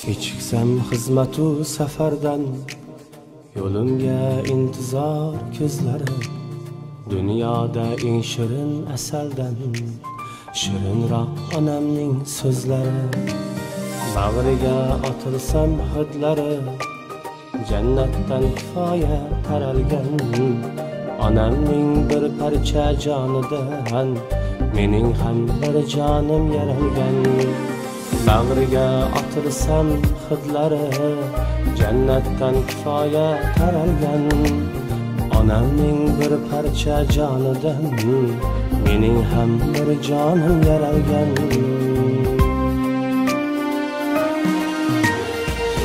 Kechiksam xizmatu safardan, yo'limga intizor ko'zlari. Dunyoda eng shirin asaldan, shirinroq onamning so'zlari. Bag'riga otilsam hidlari, jannatdan kifoya taralgan. Onamning bir parcha jonidan, mening ham bir jonim yaralgan. Bag'riga otilsam hidlari, jannatdan kifoya taralgan. Onamning bir parcha jonidan, mening ham bir jonim yaralgan.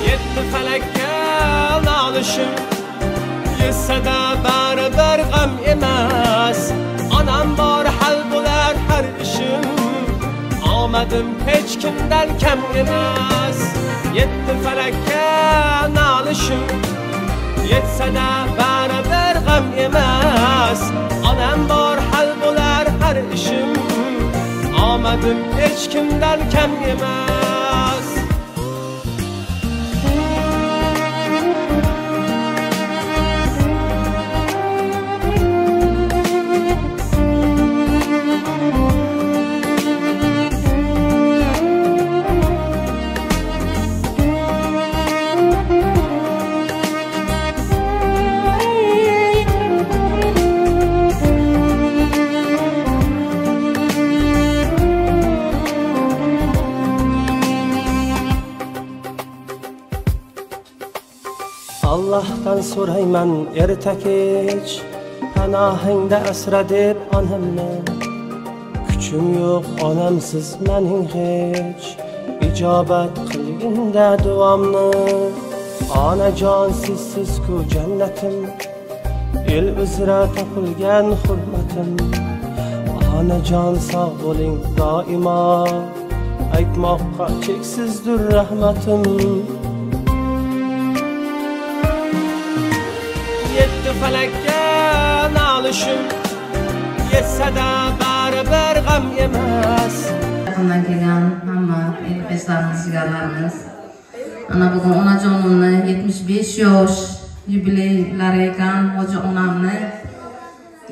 Yetti falakka nolishim, yetsada baribir g'am emas. Onam bor hal bo'lar har ishim, omadim hech kimdan kam emas. Yetti falakka nolishim, yetsada baribir g'am emas. Onam bor hal bo'lar har ishim, omadim hech kimdan kam emas. Allah'tan so'rayman erta kech, panohingda asra deb onamni. Kuchim yo'q onamsiz mening hech, ijobat qilginda duomni. Onajon sizsiz-ku jannatim, el uzra topilgan hurmatim. Onajon sog' bo'ling doimo, aytmoqqa cheksizdir rahmatim. Yetti falakka nolishim, yetsada baribir g'am emas. Yaqindan kelgan hamma ilk-beslarimiz, ana bugun onajonimni 75 yosh yubileylari ekan. Hoji onamni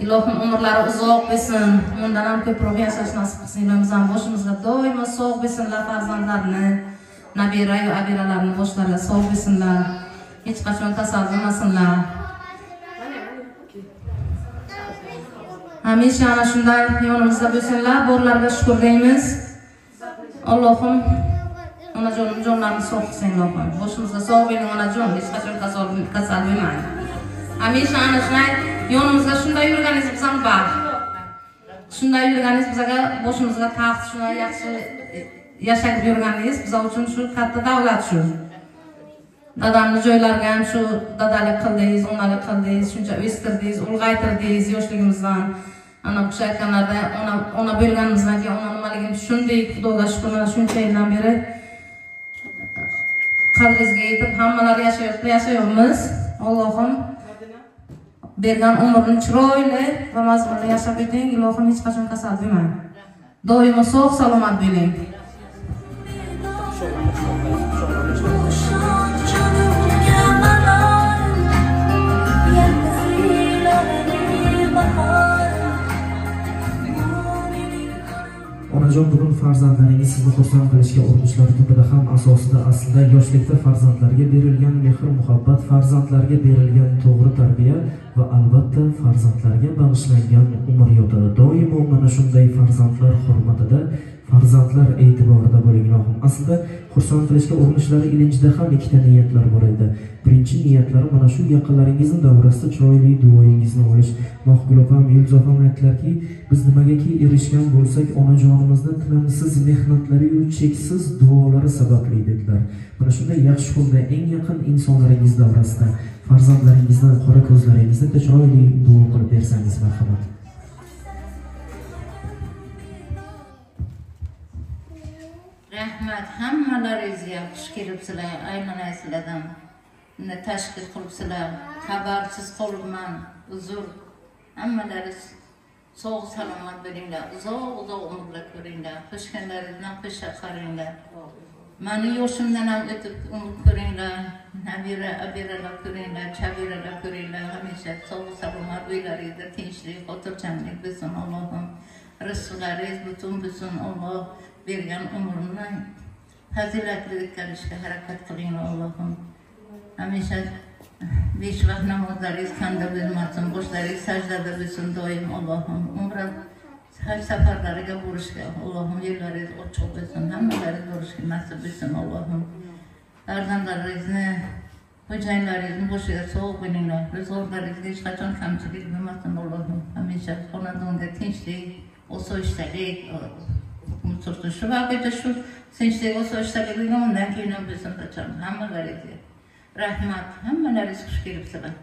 ilohim umrlari uzoq bo'lsin, undan ham ko'proq yashash nasib qilsin. Ilohim ham boshimizga doimo sog' bo'lsinlar, farzandlarni, nabira va abiralarni boshlariga sog' bo'lsinlar, hech qachon kasal bo'lmasinlar. Hamisha ana shunday yonimizda bo'lsinlar, borlarga shukr deymiz. Allohim onajonim jonlarini sog' qilsin, Allohim. Boshimizga sog' bo'ling onajon, hech qachon kasal bo'lmang. Hamisha ana shunday yonimizda shunday yurganingiz bizga baxt. Shunday yurganingiz bizga boshimizga taxt, shunday yaxshi yashab yurganingiz biz uchun shu katta davlat shu. Dadamni joylariga ham shu dadalik qildingiz, onalik qildingiz, shuncha o'stirdingiz, ulg'aytirdingiz yoshligimizdan. Ana bu shaykanlarda ona bo'lganimizdan keyin ona nimaligini tushundik. Xudoga shukr, mana shuncha yildan beri qadringizga yetib hammalar yashayapmiz. Allohim bergan umrni chiroyli va mazmunli yashab o'ting. Ilohim hech qachon kasal bo'lmang. Doimo sog' salomat bo'ling. Onajon, bugun farzandlaringiz sizni xursand qilishga urinishlari tubida ham asosida aslida yoshlikda farzandlarga berilgan mehr-muhabbat, farzandlarga berilgan to'g'ri tarbiya va albatta farzandlarga bag'ishlangan umr yotadi. Doimo mana shunday farzandlar hurmatida, farzandlar e'tiborida bo'ling ilohim. Aslida xursand qilishga urinishlari ilinjida ham ikkita niyatlar bor edi. Birinchi niyatlari mana shu yaqinlaringizni davrasida chiroyli duoyingizni olish. Mohgul opam, Yulduz opam aytdilarki, biz nimagaki erishgan bo'lsak, onajonimizni tinimsiz mehnatlari va cheksiz duolari sababli dedilar. Mana shunday yaxshi kunda eng yaqin insonlaringiz davrasida farzandlaringizni, qora ko'zlaringizni chiroyli duo qilib bersangiz marhamat. Rahmat, hammalaringizga xush kelibsizlar, aylanasizlardan. Tashkil qilibsizlar, xabarsiz qolibman, uzr. Hammalaringiz sog' salomat bo'linglar, uzoq umrlar ko'ringlar, qo'shganlaringizdan qo'shib qaringlar. mani yoshimdan ham o'tib ko'ringlar, nabiralar ko'ringlar, chabiralar ko'ringlar, hamisha sog' salomat uylaringizda tinchlik, xotirjamlik bo'lsin Allohim. Rizqlaringiz butun bo'lsin, Alloh bergan umrni fazilatli o'tkazishga harakat qilinglar Allohim. Hamisha 5 vaqt namozlaringiz kanda bo'lmasin, boshlaringiz sajdada bo'lsin doim Allohim. Umra haj safarlariga borishga Allohim yo'llaringiz ochiq bo'lsin, hammalaringiz borishga nasib bo'lsin Allohim. Farzandlaringizni, xo'jayinlaringizni boshiga sog' bo'linglar, rizqlaringizga hech qachon kamchilik bo'lmasin Allohim. Hamisha xonadonga tinchlik, osoyishtalik, shu vaqtda shu tinchlik, osoyishtalik undan keyin ham bo'lsin qachon hammalaringizga. Rahmat, hammalaringiz xush kelibsizlar.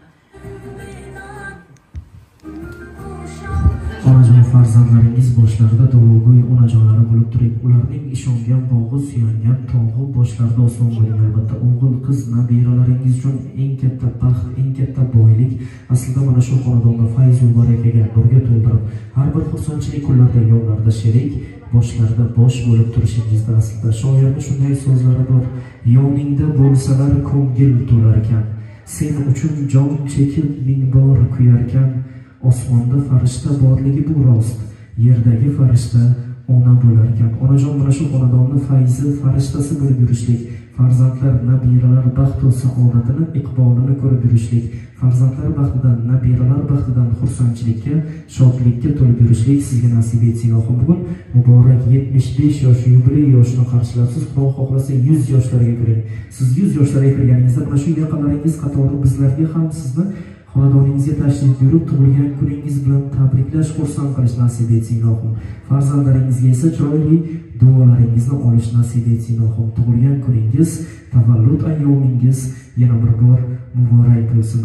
Onajon farzandlaringiz boshlarida duogo'y onajonlari bo'lib turib, ularning ishongan bog'i, suyangan tog'i boshlarida osmon bo'ling. Albatta o'g'il, qiz, nabiralaringiz uchun eng katta baxt, eng katta boylik aslida mana shu xonadonda fayz va barakaga nurga to'ldirib, har bir xursandchilik kunlarda, yonlarda sherik, boshlarda bosh bo'lib turishingizda aslida shoirning shunday so'zlari bor: yoningda bo'lsalar ko'ngil to'larkan, sen uchun jon chekib ming bor kuyarkan. Osmonda farishta borligi bu rost, yerdagi farishta ona bo'larkan. Onajon mana shu xonadonni fayzi, farishtasi bo'lib yurishlik, farzandlar, nabiralar baxt va saodatini, iqbolini ko'rib yurishlik, farzandlar baxtidan, nabiralar baxtidan xursandchilikka, shodlikka to'lib yurishlik sizga nasib etsin ilohim. Bugun muborak 75 yosh yubiley yoshini qarshilabsiz. Xudo xohlasa 100 yoshlarga kiring. Siz 100 yoshlarga kirganingizda mana shu yaqinlaringiz qatori bizlarga ham sizni xonadoningizga tashrif buyurib, tug'ilgan kuningiz bilan tabriklash, xursand qilish nasib etsin ilohim. Farzandlaringizga esa chiroyli duolaringizni olish nasib etsin ilohim. Tug'ilgan kuningiz, tavallud ayyomingiz yana bir bor muborak bo'lsin.